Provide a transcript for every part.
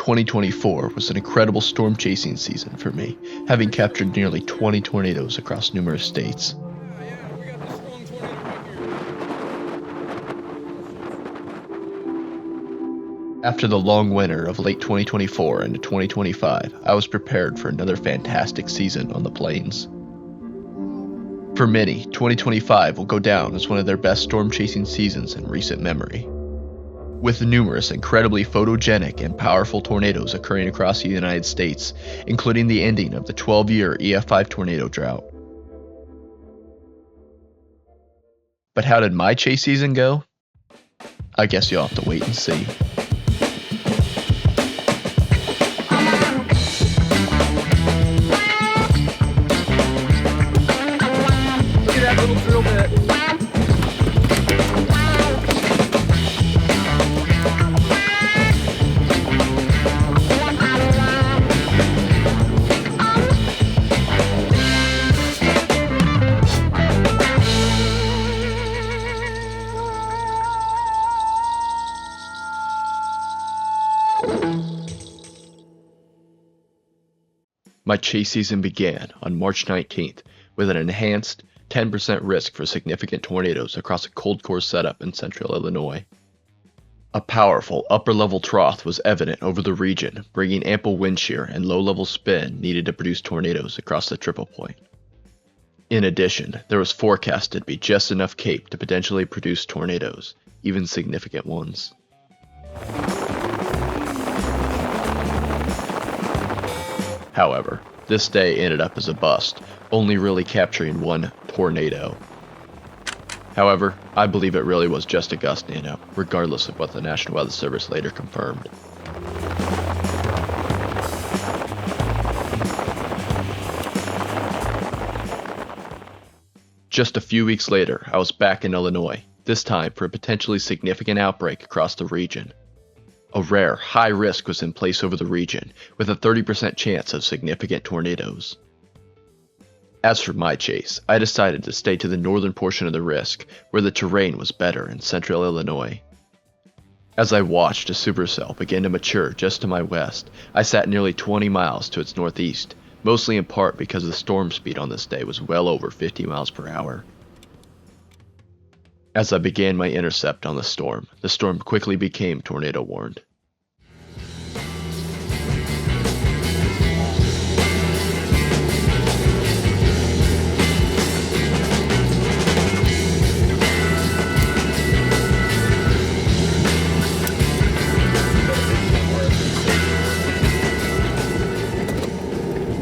2024 was an incredible storm chasing season for me, having captured nearly 20 tornadoes across numerous states. After the long winter of late 2024 into 2025, I was prepared for another fantastic season on the plains. For many, 2025 will go down as one of their best storm chasing seasons in recent memory, with numerous incredibly photogenic and powerful tornadoes occurring across the United States, including the ending of the 12-year EF5 tornado drought. But how did my chase season go? I guess you'll have to wait and see. Look at that little drill bit. My chase season began on March 19th with an enhanced 10% risk for significant tornadoes across a cold core setup in central Illinois. A powerful upper-level trough was evident over the region, bringing ample wind shear and low-level spin needed to produce tornadoes across the triple point. In addition, there was forecasted to be just enough CAPE to potentially produce tornadoes, even significant ones. However, this day ended up as a bust, only really capturing one tornado. However, I believe it really was just a gust nano, regardless of what the National Weather Service later confirmed. Just a few weeks later, I was back in Illinois, this time for a potentially significant outbreak across the region. A rare, high risk was in place over the region, with a 30% chance of significant tornadoes. As for my chase, I decided to stay to the northern portion of the risk, where the terrain was better in central Illinois. As I watched a supercell begin to mature just to my west, I sat nearly 20 miles to its northeast, mostly in part because the storm speed on this day was well over 50 miles per hour. As I began my intercept on the storm quickly became tornado warned.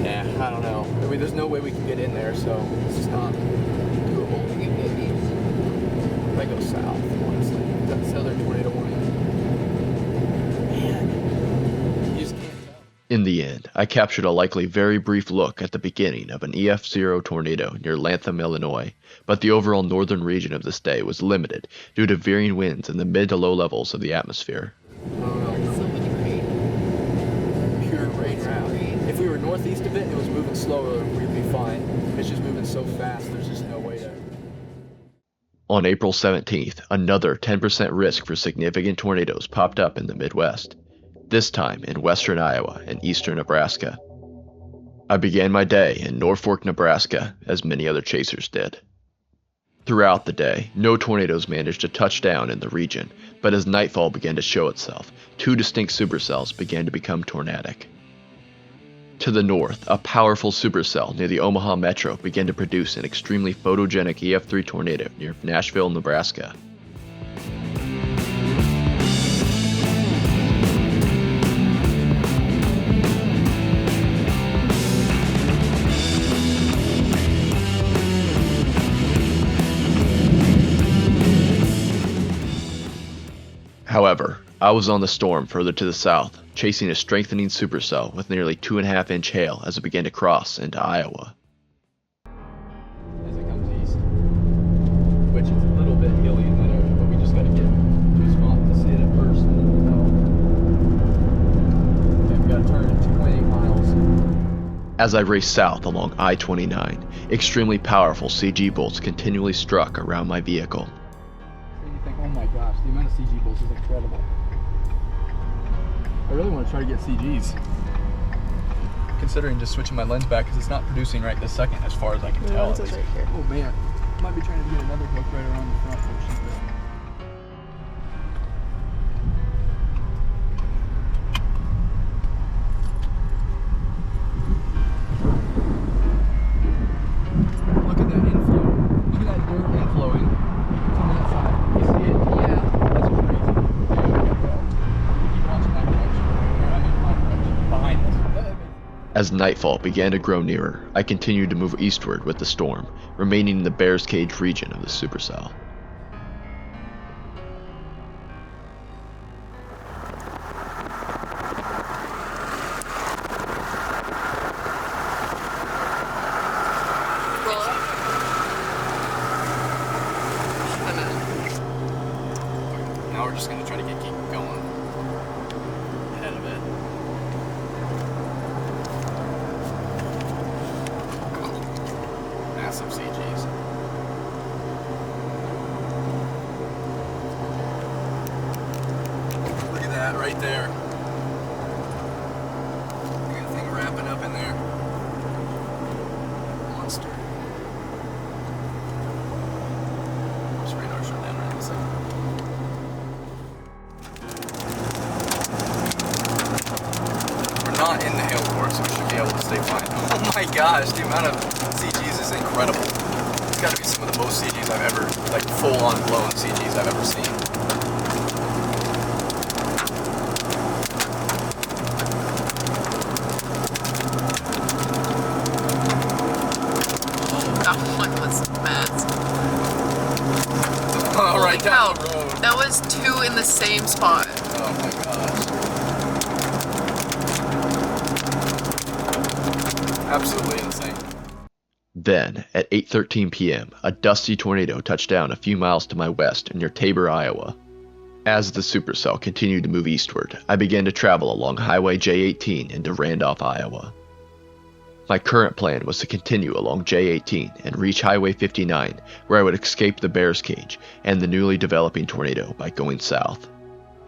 Yeah, I don't know. I mean, there's no way we can get in there, so it's just not doable. Might go south, honestly. That's the other tornado warning. Man, you just can't tell. In the end, I captured a likely very brief look at the beginning of an EF0 tornado near Latham, Illinois, but the overall northern region of this day was limited due to veering winds in the mid to low levels of the atmosphere. So much rain. Pure rain route. If we were northeast of it and it was moving slower, we'd be fine. It's just moving so fast, there's just no way to... On April 17th, another 10% risk for significant tornadoes popped up in the Midwest, this time in western Iowa and eastern Nebraska. I began my day in Norfolk, Nebraska, as many other chasers did. Throughout the day, no tornadoes managed to touch down in the region, but as nightfall began to show itself, two distinct supercells began to become tornadic. To the north, a powerful supercell near the Omaha metro began to produce an extremely photogenic EF3 tornado near Nashville, Nebraska. However, I was on the storm further to the south, chasing a strengthening supercell with nearly 2.5-inch hail as it began to cross into Iowa. As it comes east, which is a little bit hilly in that area, but we just got to get to a spot to see it at first, and then we'll know. Okay, we got to turn at 2.8 miles. As I raced south along I-29, extremely powerful CG bolts continually struck around my vehicle. And you think, oh my gosh, the amount of CG bolts is incredible. I really want to try to get CGs. Considering just switching my lens back because it's not producing right this second as far as I can tell. It's right here. Oh man, might be trying to get another hook right around the front portion. Look at that inflow. Look at that dirt inflowing. It's on that side. You see it? Yeah. That's crazy. Keep watching that direction. Or, I mean, my direction. Behind us. As nightfall began to grow nearer, I continued to move eastward with the storm, remaining in the Bear's Cage region of the supercell. Roll up. Now we're just going to try to keep going ahead of it. Massive CGs. Look at that right there. Look at the thing wrapping up in there. Monster. This radar shut down right in a second. We're not in the hail core, so we should be able to stay fine. Oh my gosh, the amount of CGs is incredible. It's got to be some of the most CGs I've ever, like full-on blown CGs I've ever seen. That one was mad. Oh, right down Holy the cow. road. That was 2 in the same spot. Oh my gosh. Absolutely insane. Then, at 8:13 p.m., a dusty tornado touched down a few miles to my west near Tabor, Iowa. As the supercell continued to move eastward, I began to travel along Highway J18 into Randolph, Iowa. My current plan was to continue along J18 and reach Highway 59, where I would escape the Bear's Cage and the newly developing tornado by going south.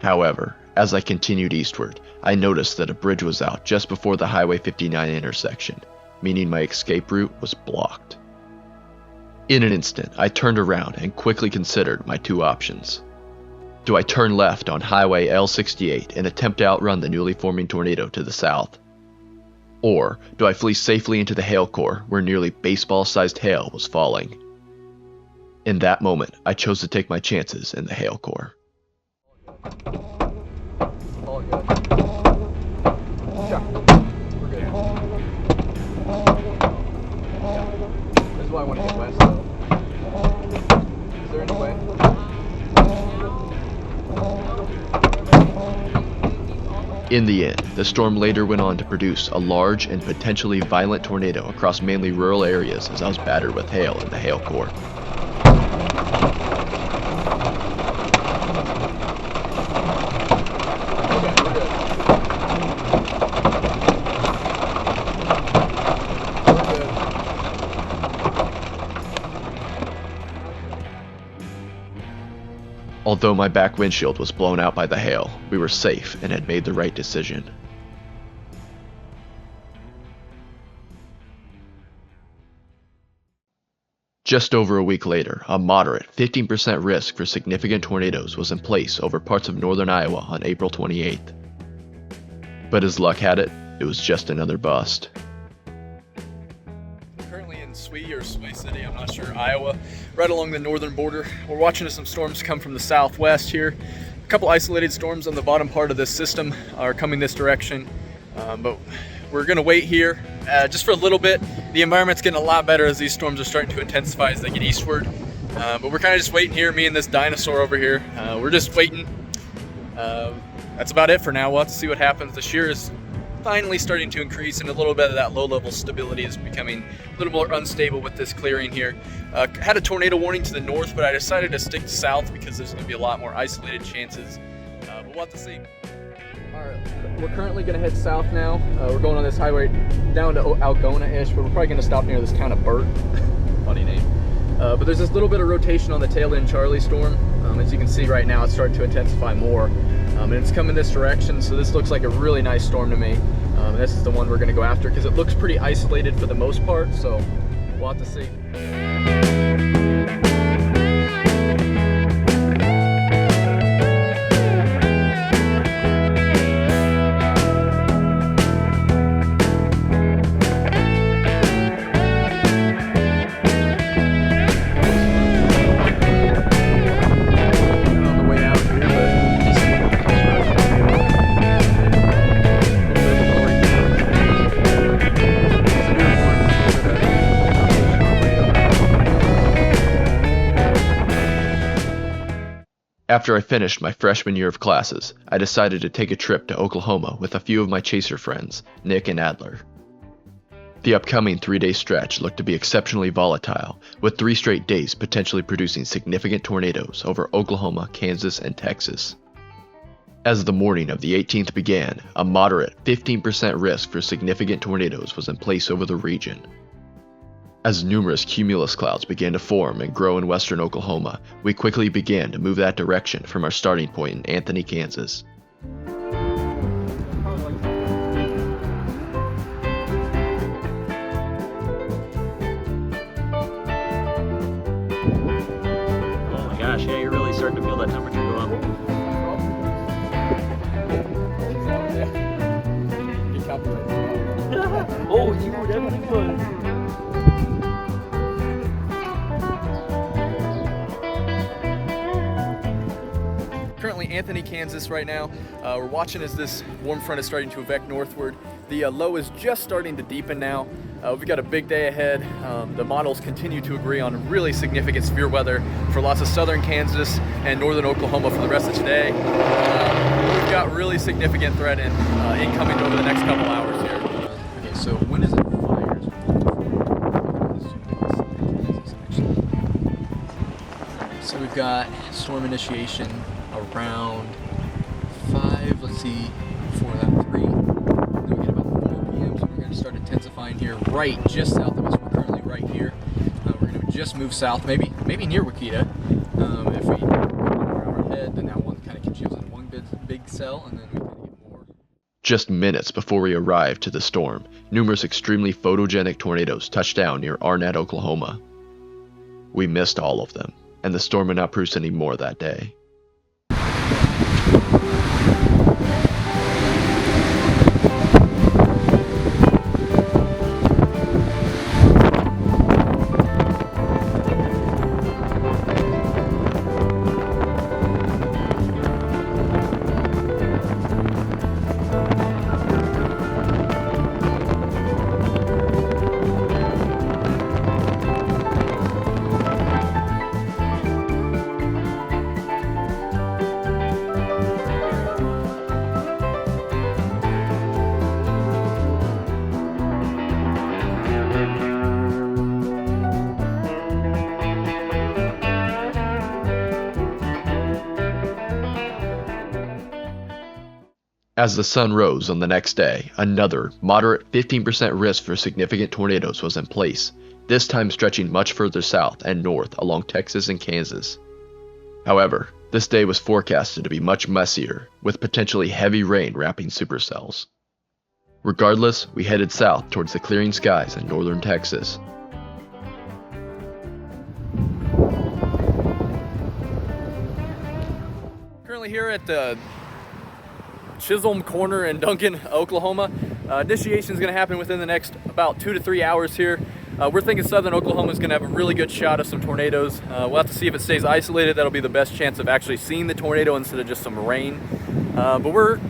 However, as I continued eastward, I noticed that a bridge was out just before the Highway 59 intersection, meaning my escape route was blocked. In an instant, I turned around and quickly considered my two options. Do I turn left on Highway L68 and attempt to outrun the newly forming tornado to the south? Or do I flee safely into the hail core where nearly baseball-sized hail was falling? In that moment, I chose to take my chances in the hail core. All good. Yeah, we're good. This is why I want to get west though. Is there any way? In the end, the storm later went on to produce a large and potentially violent tornado across mainly rural areas as I was battered with hail in the hail core. Although my back windshield was blown out by the hail, we were safe and had made the right decision. Just over a week later, a moderate 15% risk for significant tornadoes was in place over parts of northern Iowa on April 28th. But as luck had it, it was just another bust. Currently in Swee or Sway City, I'm not sure, Iowa, right along the northern border. We're watching some storms come from the southwest here. A couple isolated storms on the bottom part of this system are coming this direction, but we're gonna wait here just for a little bit. The environment's getting a lot better as these storms are starting to intensify as they get eastward, but we're kind of just waiting here, me and this dinosaur over here. We're just waiting. That's about it for now. We'll have to see what happens. The shear is finally starting to increase, and a little bit of that low-level stability is becoming a little more unstable with this clearing here. Had a tornado warning to the north, but I decided to stick to south because there's going to be a lot more isolated chances. But we'll have to see. All right, we're currently going to head south now. We're going on this highway down to Algona-ish, but we're probably going to stop near this town of Burt. Funny name. But there's this little bit of rotation on the tail end Charlie storm. As you can see right now, it's starting to intensify more. And it's coming this direction, so this looks like a really nice storm to me. This is the one we're going to go after because it looks pretty isolated for the most part, so we'll have to see. After I finished my freshman year of classes, I decided to take a trip to Oklahoma with a few of my chaser friends, Nick and Adler. The upcoming 3-day stretch looked to be exceptionally volatile, with 3 straight days potentially producing significant tornadoes over Oklahoma, Kansas, and Texas. As the morning of the 18th began, a moderate 15% risk for significant tornadoes was in place over the region. As numerous cumulus clouds began to form and grow in western Oklahoma, we quickly began to move that direction from our starting point in Anthony, Kansas. Oh my gosh, yeah, you're really starting to feel that temperature go up. Oh, you were definitely good. Currently Anthony, Kansas right now. We're watching as this warm front is starting to evect northward. The low is just starting to deepen now. We've got a big day ahead. The models continue to agree on really significant severe weather for lots of southern Kansas and northern Oklahoma for the rest of today. We've got really significant threat incoming over the next couple hours here. Okay, so when is it fires? So we've got storm initiation around 5, let's see, before that 3. Then we get about 4 p.m. So we're going to start intensifying here right just south of us. We're currently right here. We're going to just move south, maybe near Wakita. If we go 1 hour ahead, then that one kind of congeals in one big cell, and then we can get more. Just minutes before we arrived to the storm, numerous extremely photogenic tornadoes touched down near Arnett, Oklahoma. We missed all of them, and the storm would not produce any more that day. As the sun rose on the next day, another moderate 15% risk for significant tornadoes was in place, this time stretching much further south and north along Texas and Kansas. However, this day was forecasted to be much messier, with potentially heavy rain wrapping supercells. Regardless, we headed south towards the clearing skies in northern Texas. Currently here at the Chisholm Corner in Duncan, Oklahoma. Initiation is going to happen within the next about 2 to 3 hours here. We're thinking southern Oklahoma is going to have a really good shot of some tornadoes. We'll have to see if it stays isolated. That'll be the best chance of actually seeing the tornado instead of just some rain. But we're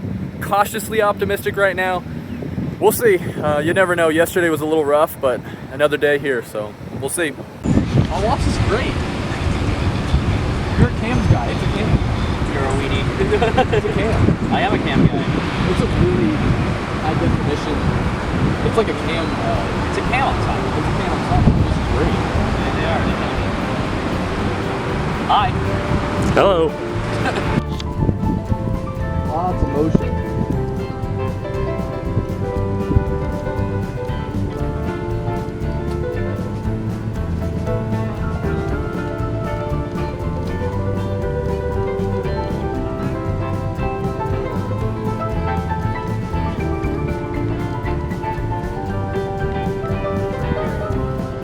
cautiously optimistic right now. We'll see. You never know. Yesterday was a little rough, but another day here, so we'll see. Oh, watch this great. You're a cams guy. It's a cam. You're a weenie. It's a cam. I am a cam guy. It's a really high definition. It's like a cam. It's a cam on top. It's a cam on top. This is great. Yeah, they are. Hi. Hello. Lots of motion.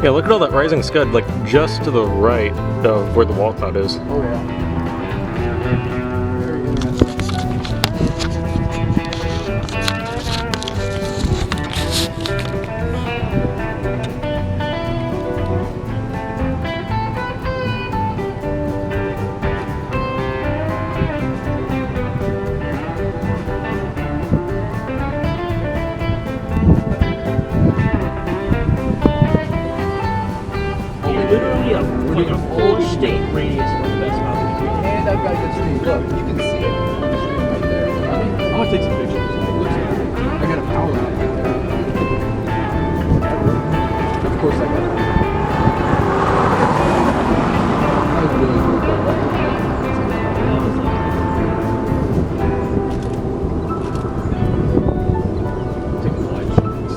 Yeah, look at all that rising scud, like just to the right of where the wall cloud is. Oh yeah. Very interesting. Literally a full state radius of the best mountain. And I've got a good stream. Look, you can see it on the stream right there. I'm gonna take some pictures. I got a power line right there. Of course I got it. That was really Take the wide shots.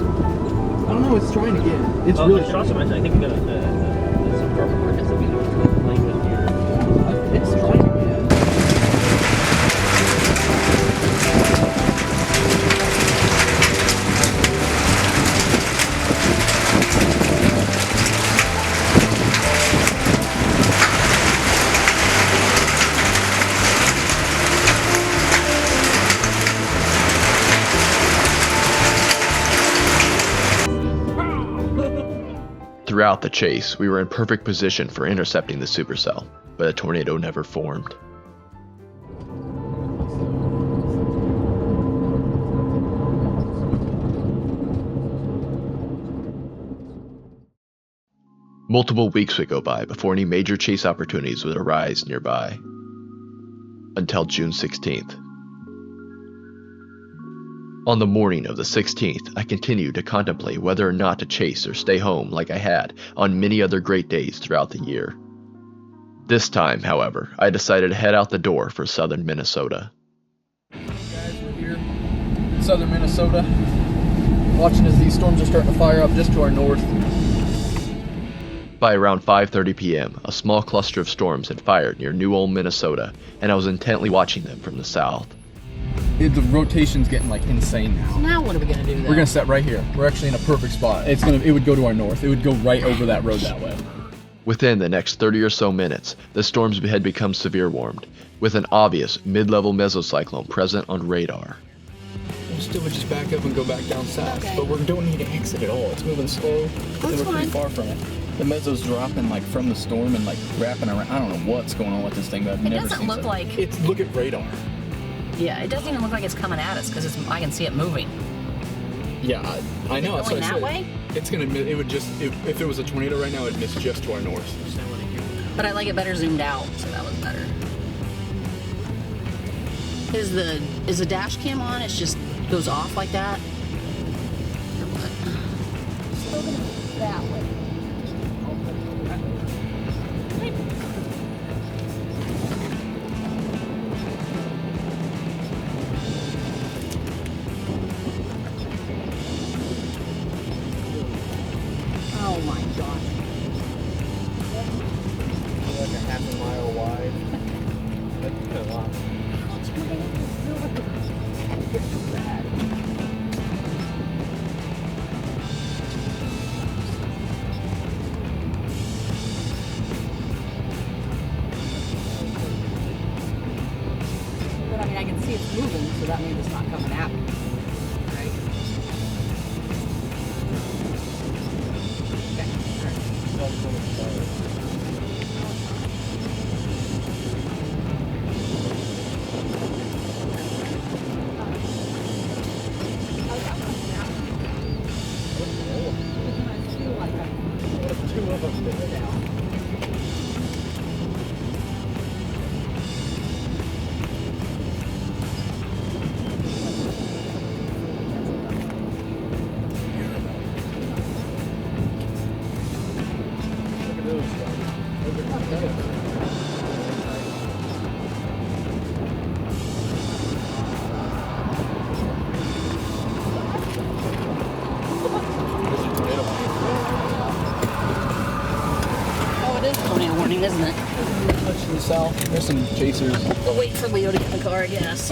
I don't know, it's trying to get. It's really shots. I think we got some perfect markets that we know like with here. It's trying to get. Throughout the chase, we were in perfect position for intercepting the supercell, but a tornado never formed. Multiple weeks would go by before any major chase opportunities would arise nearby. Until June 16th. On the morning of the 16th, I continued to contemplate whether or not to chase or stay home like I had on many other great days throughout the year. This time, however, I decided to head out the door for southern Minnesota. Guys, we're here in southern Minnesota, watching as these storms are starting to fire up just to our north. By around 5:30 p.m., a small cluster of storms had fired near New Ulm, Minnesota, and I was intently watching them from the south. The rotation's getting like insane now. So now what are we gonna do then? We're gonna set right here. We're actually in a perfect spot. It would go to our north. It would go right over that road that way. Within the next 30 or so minutes, the storms had become severe warmed, with an obvious mid-level mesocyclone present on radar. We'll still just back up and go back down south, Okay. but we don't need to exit at all. It's moving slow, and That's we're pretty fine. far from it. The meso's dropping like from the storm and like wrapping around. I don't know what's going on with this thing, but I've It never doesn't seen look something. like- Look at radar. Yeah, it doesn't even look like it's coming at us because I can see it moving. Yeah, I know. Is That's it what I going that said. way? It's gonna. It would just. If there was a tornado right now, it'd miss just to our north. But I like it better zoomed out, so that was better. Is the dash cam on? It just goes off like that? Or what? Still gonna be that way. Oh my gosh. Like a half a mile wide. That's a lot. But I mean, I can see it's moving, so that means it's not coming at me. Right? Okay. All right. Oh, it is tornado warning, isn't it? Much to the south. There's some chasers. We'll wait for Leo to get in the car, I guess.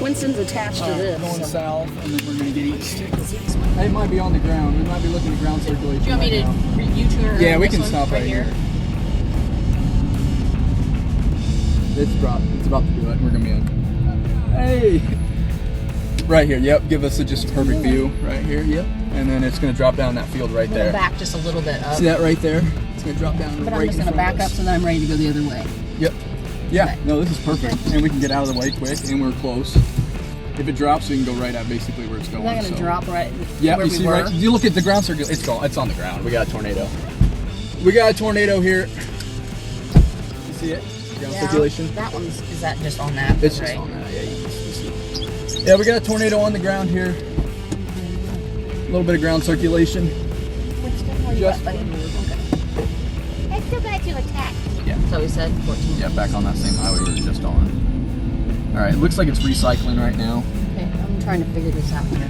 Winston's attached to this. Going so- south, and then we're gonna get east. It might be on the ground. We might be looking at ground circulation. Do you want me right to U-turn? Yeah, we this can one stop right here. It's dropped. It's about to do it. We're gonna be on. Hey! Right here, yep. Give us just a perfect view right here, yep. And then it's gonna drop down that field right Go there. back just a little bit up. See that right there? It's gonna drop down But right I'm just in gonna front of back up us. so that I'm ready to go the other way. Yep. Yeah, Okay. no, this is perfect. And we can get out of the way quick, and we're close. If it drops, we can go right at basically where it's going. Is that gonna so. drop right Yeah, where you we see were? right? You look at the ground circle. It's gone. It's on the ground. We got a tornado. We got a tornado here. You see it? Ground Yeah, circulation. That one's, is that just on that? It's right? just on that. Yeah, you can see. Yeah, we got a tornado on the ground here. A little bit of ground circulation. Winston, where you Just at, buddy? Okay. I still got you attacked. So we said 14. Yeah, back on that same highway we were just on. All right, looks like it's recycling right now. Okay, I'm trying to figure this out here.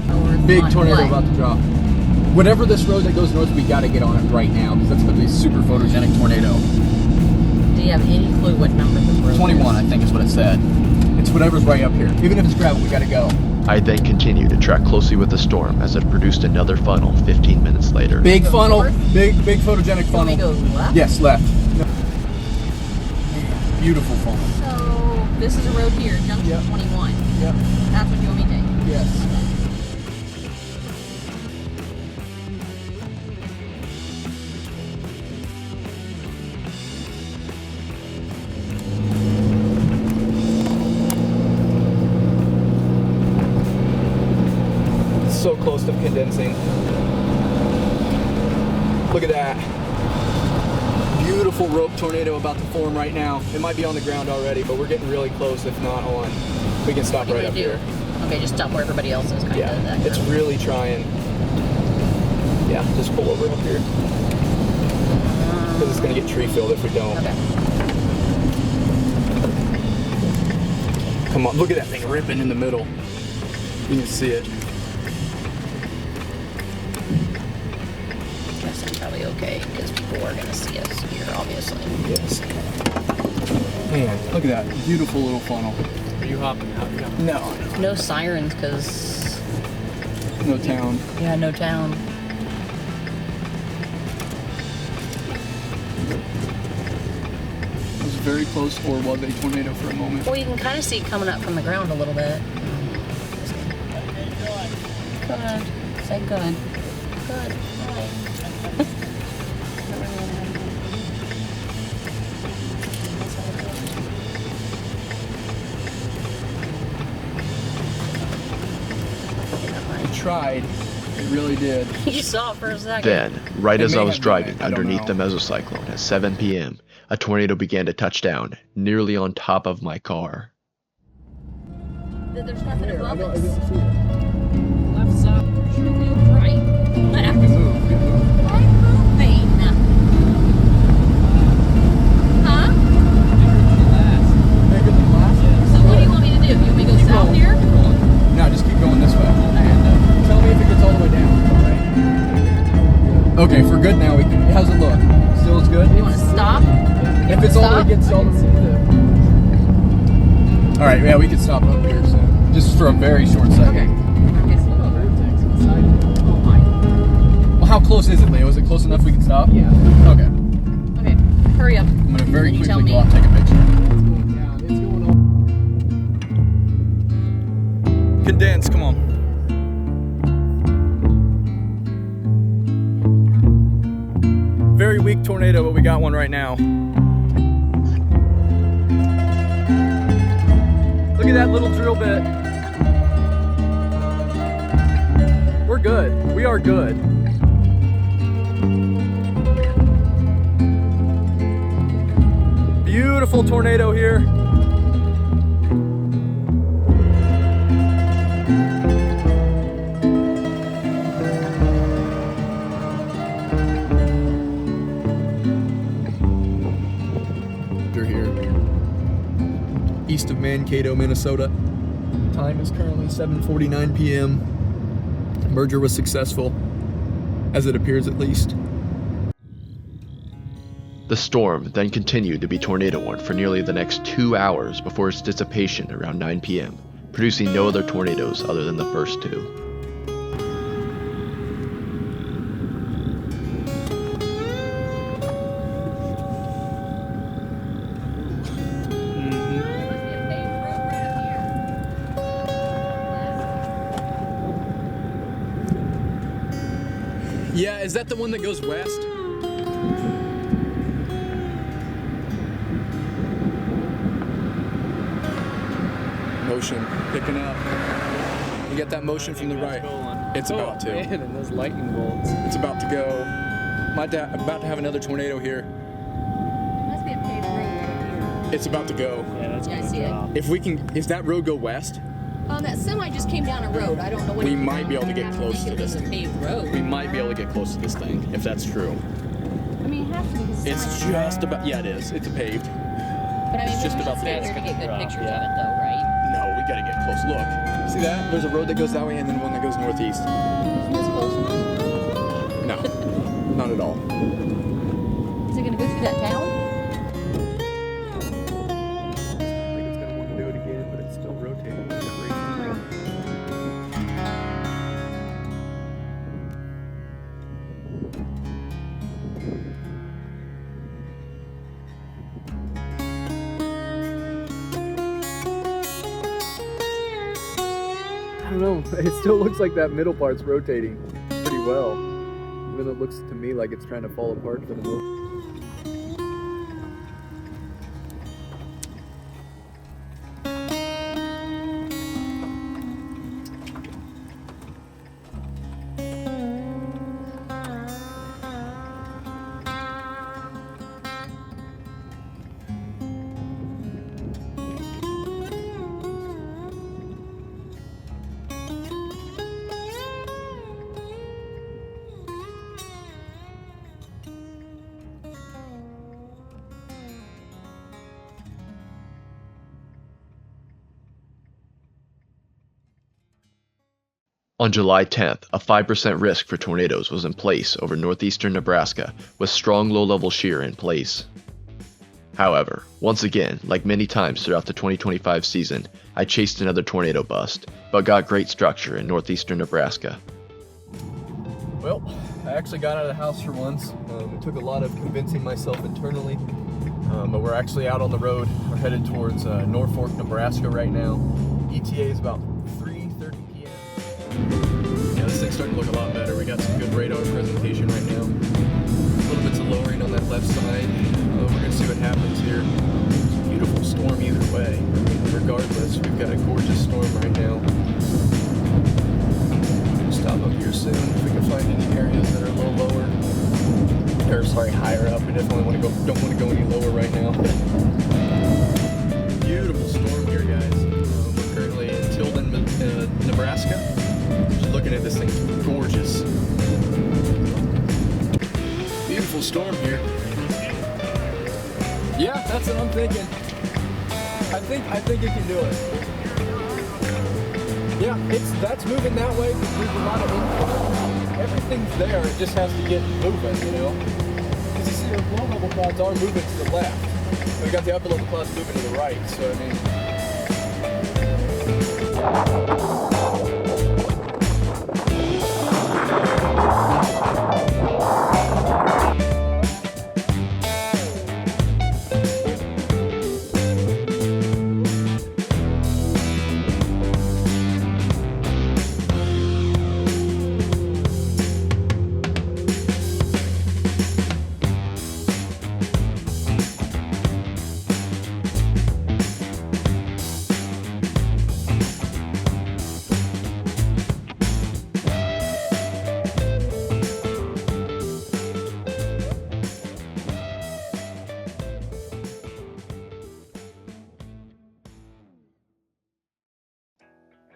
Oh, we're Big on tornado what? about to drop. Whatever this road that goes north, we got to get on it right now because that's going to be a super photogenic tornado. Do you have any clue what number the road 21, is? I think is what it said. It's whatever's right up here. Even if it's gravel, we got to go. I then continued to track closely with the storm as it produced another funnel 15 minutes later. Big Go funnel. north? Big photogenic You want me funnel. to go left? Yes, left. Beautiful funnel. So this is a road here, junction Yep. 21. Yep. That's what you want me to take? Yes. So close to condensing. Look at that. Beautiful rope tornado about to form right now. It might be on the ground already, but we're getting really close, if not on. We can stop What right do up we do? here. Okay, just stop where everybody else is, kind Yeah, of. That it's curve. really trying. Yeah, just pull over up here. Because it's going to get tree filled if we don't. Okay. Come on, look at that thing ripping in the middle. You can see it. Guess I'm probably okay because people are going to see us here, obviously. Yes. Man, look at that. Beautiful little funnel. Are you hopping out? No, No sirens because, no town. yeah, no town. It was very close, or was a tornado for a moment. Well, you can kind of see it coming up from the ground a little bit. Good. Say good. Good. All right. It tried. It really did. You saw it for a second. Then, right It as may I was have been driving it, I don't underneath know. the mesocyclone at 7 p.m., a tornado began to touch down, nearly on top of my car. There's nothing above I us. don't see it. Left side. Right. Left. Good move, good move. I'm moving. Huh? Bigger than last? So what do you want me to do? You want me to go south here? No, just keep going this way. And tell me if it gets all the way down. Okay, for good now. How's it look? Still as good? You want to stop? If it's all the way Stop? gets all the way. All right, yeah, we can stop up here soon, just for a very short second. Well, how close is it, Leo? Is it close enough we can stop? Yeah. Okay. Okay, hurry up. I'm gonna very You quickly tell me. go out and take a picture. Condense, come on. Very weak tornado, but we got one right now. Look at that little drill bit. We're good. We are good. Beautiful tornado here. They're here. East of Mankato, Minnesota. Time is currently 7:49 p.m. Merger was successful, as it appears at least. The storm then continued to be tornado warned for nearly the next 2 hours before its dissipation around 9 p.m., producing no other tornadoes other than the first two. Yeah, is that the one that goes west? Motion picking up. You get that motion from the right. It's about to. Man, and those lightning bolts. It's about to go. About to have another tornado here. Must be a paved road right here. It's about to go. Yeah, that's Yeah, I gonna see it. drop. If we can, is that road go west? That semi just came down a road. I don't know what. We might be able to get close to this. It's a paved road. We might be able to get close to this thing, if that's true. I mean, it has to be. 'Cause It's semi- just about, yeah, it is. It's paved. But I mean, it's just about there there. to get good Drop, pictures yeah. of it, though, right? No, we gotta get close. Look. See that? There's a road that goes that way and then one that goes northeast. Isn't this close enough? No, not at all. Is it gonna go through that town? I think it's gonna want to do it again, but it's still rotating. I don't know, it still looks like that middle part's rotating pretty well. Even though it looks to me like it's trying to fall apart for the moment. On July 10th, a 5% risk for tornadoes was in place over northeastern Nebraska, with strong low-level shear in place. However, once again, like many times throughout the 2025 season, I chased another tornado bust, but got great structure in northeastern Nebraska. Well, I actually got out of the house for once. It took a lot of convincing myself internally, but we're actually out on the road. We're headed towards Norfolk, Nebraska right now. ETA is about 3:30 p.m. Yeah, this thing's starting to look a lot better. We got some good radar presentation right now. A little bits of lowering on that left side. We're gonna see what happens here. It's a beautiful storm either way. I mean, regardless, we've got a gorgeous storm right now. Stop up here soon if we can find any areas that are a little lower. Or sorry, higher up. We definitely don't want to go any lower right now. Beautiful storm here, guys. We're currently in Tilden, Nebraska. Just looking at this thing, it's gorgeous. Beautiful storm here. Yeah, that's what I'm thinking. I think it can do it. Yeah, that's moving that way because there's a lot of input. Everything's there, it just has to get moving, you know? Because you see our low level clouds are moving to the left. We got the upper level clouds moving to the right, so I mean...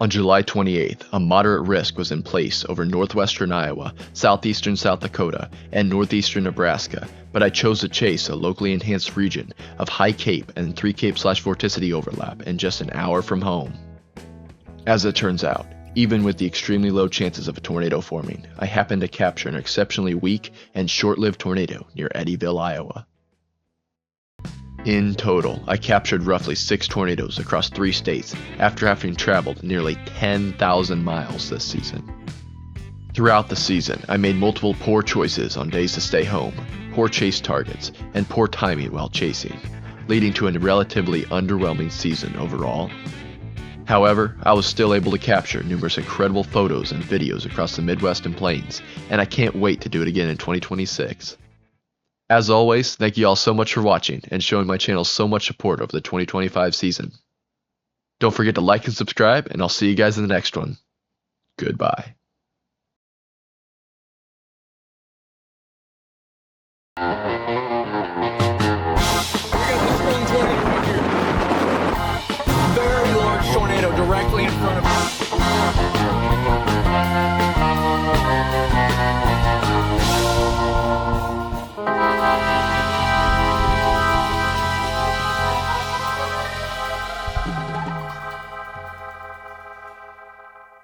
On July 28th, a moderate risk was in place over northwestern Iowa, southeastern South Dakota, and northeastern Nebraska, but I chose to chase a locally enhanced region of high cape and 3 cape/vorticity overlap in just an hour from home. As it turns out, even with the extremely low chances of a tornado forming, I happened to capture an exceptionally weak and short-lived tornado near Eddyville, Iowa. In total, I captured roughly 6 tornadoes across 3 states after having traveled nearly 10,000 miles this season. Throughout the season, I made multiple poor choices on days to stay home, poor chase targets, and poor timing while chasing, leading to a relatively underwhelming season overall. However, I was still able to capture numerous incredible photos and videos across the Midwest and Plains, and I can't wait to do it again in 2026. As always, thank you all so much for watching and showing my channel so much support over the 2025 season. Don't forget to like and subscribe, and I'll see you guys in the next one. Goodbye. We got this one tornado right here. Very large tornado directly in front of